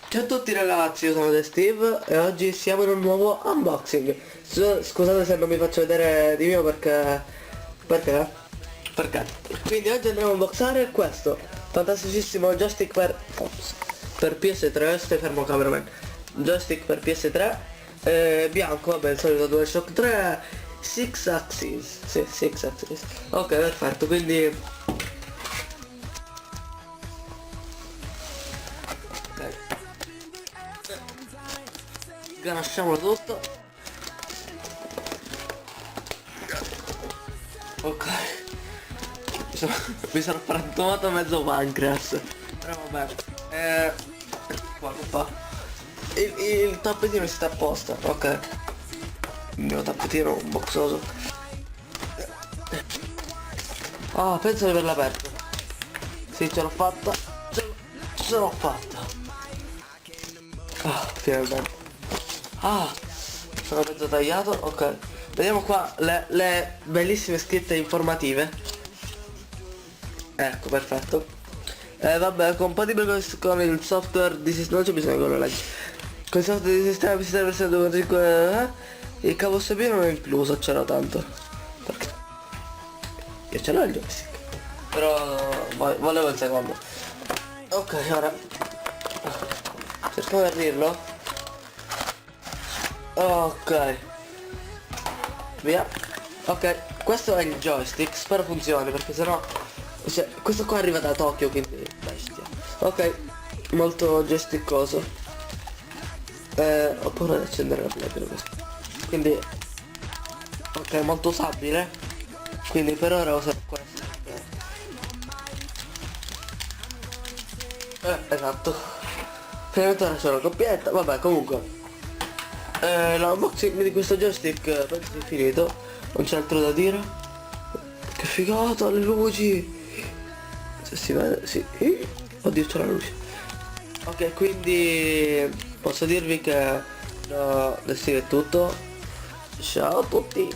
Ciao a tutti ragazzi, io sono The Steve e oggi siamo in un nuovo unboxing. Scusate se non mi faccio vedere di mio perché... Perché? Perché? Quindi oggi andremo a unboxare questo fantasticissimo joystick per PS3, stai fermo cameraman. Joystick per PS3, bianco, vabbè il solito DualShock 3, 6 axis, sì, 6 axis. Ok, perfetto, quindi... Ganasciamolo tutto. Ok. Mi sono frantumato mezzo pancreas. Però vabbè. Qua. Il tappetino si sta apposta. Ok. Il mio tappetino boxoso. Ah, penso di averla aperto. Sì, ce l'ho fatta. Ce l'ho fatta. Ah, finalmente. Ah, sono mezzo tagliato, ok. Vediamo qua le bellissime scritte informative. Ecco, perfetto. Vabbè, compatibile con il software di sistema, non c'è bisogno che lo leggi. Con il software di sistema PC versione 2.5, il cavo USB non è incluso, c'era tanto. Perché? Io ce l'ho il joystick. Però volevo il secondo. Ok, ora cerchiamo di aprirlo. Ok, via. Ok, questo è il joystick, spero funzioni perché sennò, cioè, questo qua arriva da Tokyo, quindi bestia. Ok, molto joystickoso. Ho paura di accendere la play questo. Quindi ok, molto usabile. Quindi per ora uso questo. Esatto. Finalmente ora c'è una coppietta, vabbè comunque. L'unboxing di questo joystick penso sia finito, non c'è altro da dire. Che figata, le luci! Se si vede, sì. Oddio, c'è la luce. Ok, quindi posso dirvi che adesso è tutto. Ciao a tutti!